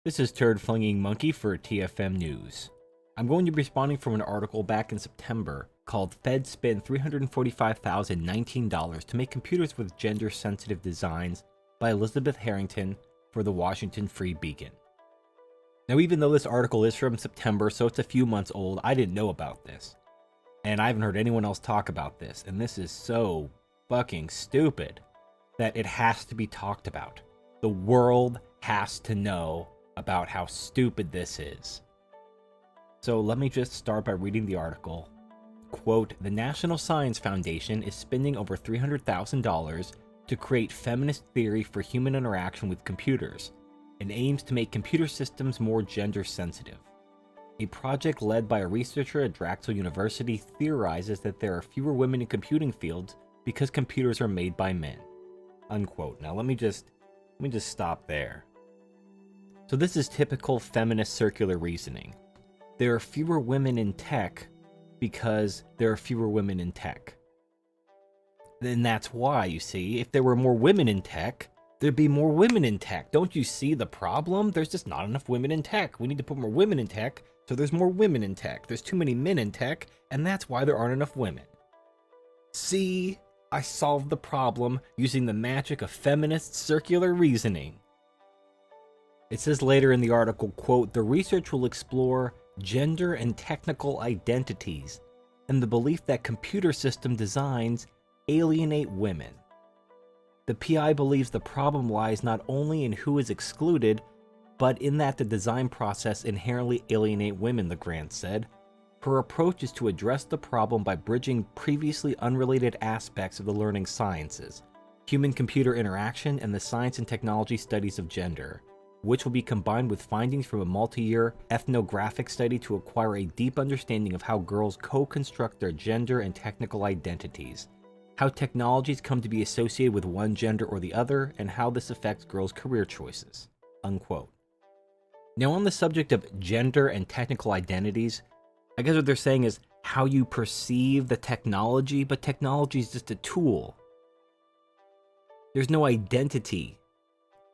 This is Turd Flinging Monkey for TFM News. I'm going to be responding from an article back in September called Feds Spend $345,019 to Make Computers with Gender-Sensitive Designs by Elizabeth Harrington for the Washington Free Beacon. Now, even though this article is from September, so it's a few months old, I didn't know about this. And I haven't heard anyone else talk about this, and this is so fucking stupid that it has to be talked about. The world has to know about how stupid this is. So let me just start by reading the article. Quote, the National Science Foundation is spending over $300,000 to create feminist theory for human interaction with computers and aims to make computer systems more gender sensitive. A project led by a researcher at Drexel University theorizes that there are fewer women in computing fields because computers are made by men. Unquote. Now let me just stop there. So this is typical feminist circular reasoning. There are fewer women in tech because there are fewer women in tech. Then that's why, you see, if there were more women in tech, there'd be more women in tech. Don't you see the problem? There's just not enough women in tech. We need to put more women in tech, so there's more women in tech. There's too many men in tech, and that's why there aren't enough women. See, I solved the problem using the magic of feminist circular reasoning. It says later in the article, quote, the research will explore gender and technical identities and the belief that computer system designs alienate women. The PI believes the problem lies not only in who is excluded, but in that the design process inherently alienate women, the grant said. Her approach is to address the problem by bridging previously unrelated aspects of the learning sciences, human-computer interaction, and the science and technology studies of gender, which will be combined with findings from a multi-year ethnographic study to acquire a deep understanding of how girls co-construct their gender and technical identities, how technologies come to be associated with one gender or the other, and how this affects girls' career choices. Unquote. Now, on the subject of gender and technical identities, I guess what they're saying is how you perceive the technology, but technology is just a tool. There's no identity.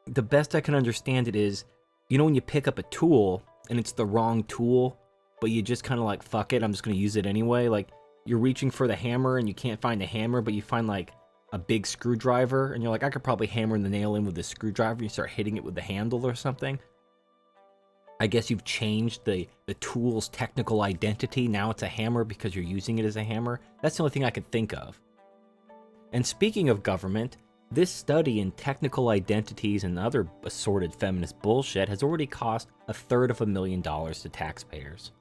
The best I can understand it is, you know when you pick up a tool and it's the wrong tool, but you just kind of like, fuck it, I'm just going to use it anyway. Like, you're reaching for the hammer and you can't find the hammer, but you find like a big screwdriver and you're like, I could probably hammer the nail in with the screwdriver. You start hitting it with the handle or something. I guess you've changed the tool's technical identity. Now it's a hammer because you're using it as a hammer. That's the only thing I could think of. And speaking of government, this study in technical identities and other assorted feminist bullshit has already cost $350,000 to taxpayers.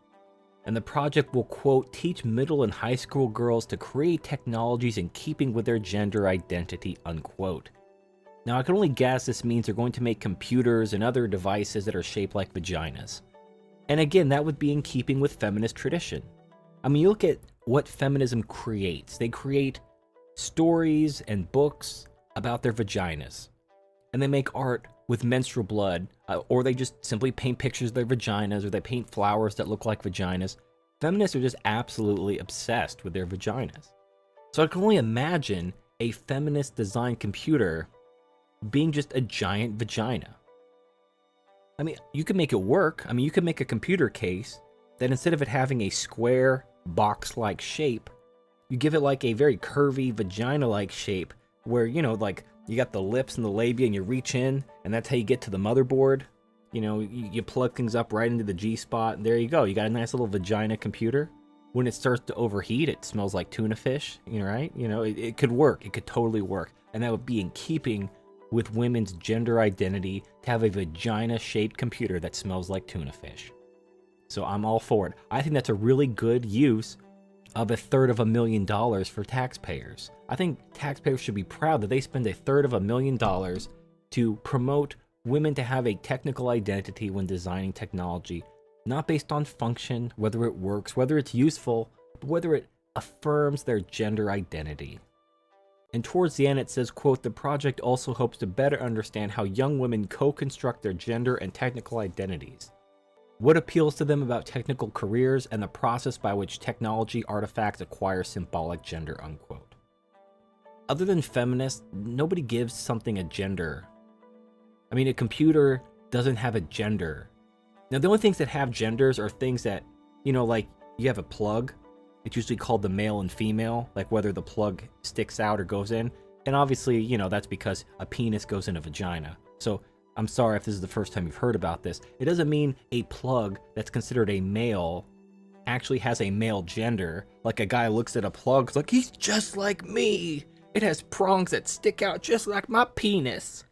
And the project will, quote, teach middle and high school girls to create technologies in keeping with their gender identity, unquote. Now, I can only guess this means they're going to make computers and other devices that are shaped like vaginas. And again, that would be in keeping with feminist tradition. I mean, you look at what feminism creates. They create stories and books about their vaginas. And they make art with menstrual blood, or they just simply paint pictures of their vaginas, or they paint flowers that look like vaginas. Feminists are just absolutely obsessed with their vaginas. So I can only imagine a feminist designed computer being just a giant vagina. I mean, you can make it work. I mean, you can make a computer case that instead of it having a square box-like shape, you give it like a very curvy vagina-like shape where, you know, like you got the lips and the labia and you reach in and that's how you get to the motherboard. You know, you plug things up right into the G-spot and there you go. You got a nice little vagina computer. When it starts to overheat, it smells like tuna fish, you know, right? You know, it could work. It could totally work. And that would be in keeping with women's gender identity to have a vagina-shaped computer that smells like tuna fish. So I'm all for it. I think that's a really good use of $350,000 for taxpayers. I think taxpayers should be proud that they spend $350,000 to promote women to have a technical identity when designing technology, not based on function, whether it works, whether it's useful, but whether it affirms their gender identity. And towards the end it says, quote, the project also hopes to better understand how young women co-construct their gender and technical identities, what appeals to them about technical careers, and the process by which technology artifacts acquire symbolic gender, unquote. Other than feminists, nobody gives something a gender. I mean, a computer doesn't have a gender. Now, the only things that have genders are things that, like you have a plug. It's usually called the male and female, like whether the plug sticks out or goes in. And obviously, that's because a penis goes in a vagina. So I'm sorry if this is the first time you've heard about this. It doesn't mean a plug that's considered a male actually has a male gender. Like a guy looks at a plug, like, he's just like me. It has prongs that stick out just like my penis.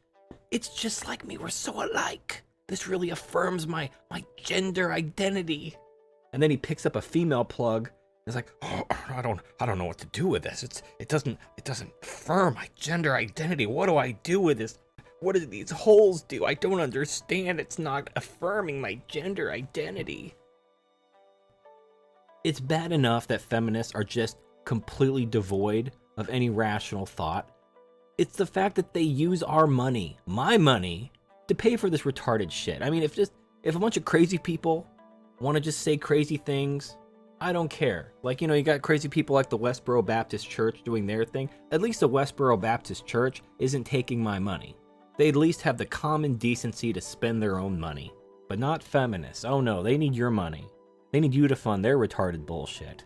It's just like me. We're so alike. This really affirms my gender identity. And then he picks up a female plug. It's like, oh, I don't know what to do with this. It doesn't affirm my gender identity. What do I do with this? What do these holes do? I don't understand. It's not affirming my gender identity. It's bad enough that feminists are just completely devoid of any rational thought. It's the fact that they use our money, my money, to pay for this retarded shit. I mean, if a bunch of crazy people want to just say crazy things, I don't care. Like, you got crazy people like the Westboro Baptist Church doing their thing. At least the Westboro Baptist Church isn't taking my money. They at least have the common decency to spend their own money. But not feminists. Oh no, they need your money. They need you to fund their retarded bullshit.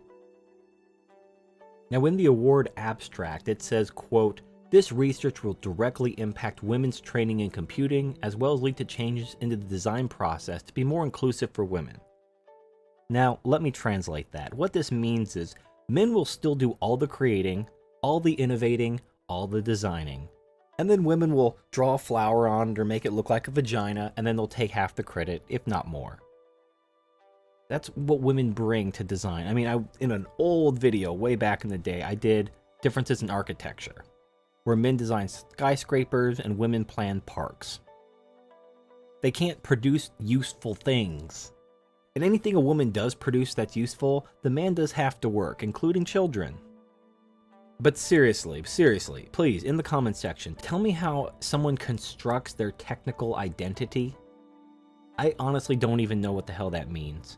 Now, in the award abstract, it says, quote, "This research will directly impact women's training in computing, as well as lead to changes in the design process to be more inclusive for women." Now, let me translate that. What this means is men will still do all the creating, all the innovating, all the designing. And then women will draw a flower on it or make it look like a vagina, and then they'll take half the credit, if not more. That's what women bring to design. I mean, in an old video way back in the day, I did differences in architecture, where men design skyscrapers and women plan parks. They can't produce useful things. And anything a woman does produce that's useful, the man does have to work, including children. But seriously, please, in the comment section, tell me how someone constructs their technical identity. I honestly don't even know what the hell that means.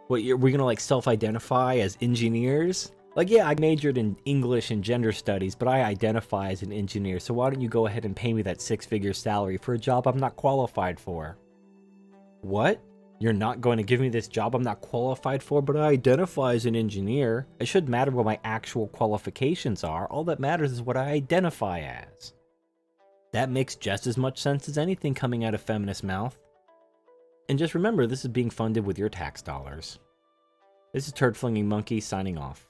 What, we're gonna like self-identify as engineers? Like, yeah, I majored in English and gender studies, but I identify as an engineer, so why don't you go ahead and pay me that 6-figure salary for a job I'm not qualified for? What? You're not going to give me this job I'm not qualified for, but I identify as an engineer. It shouldn't matter what my actual qualifications are. All that matters is what I identify as. That makes just as much sense as anything coming out of feminist mouth. And just remember, this is being funded with your tax dollars. This is Turd Flinging Monkey signing off.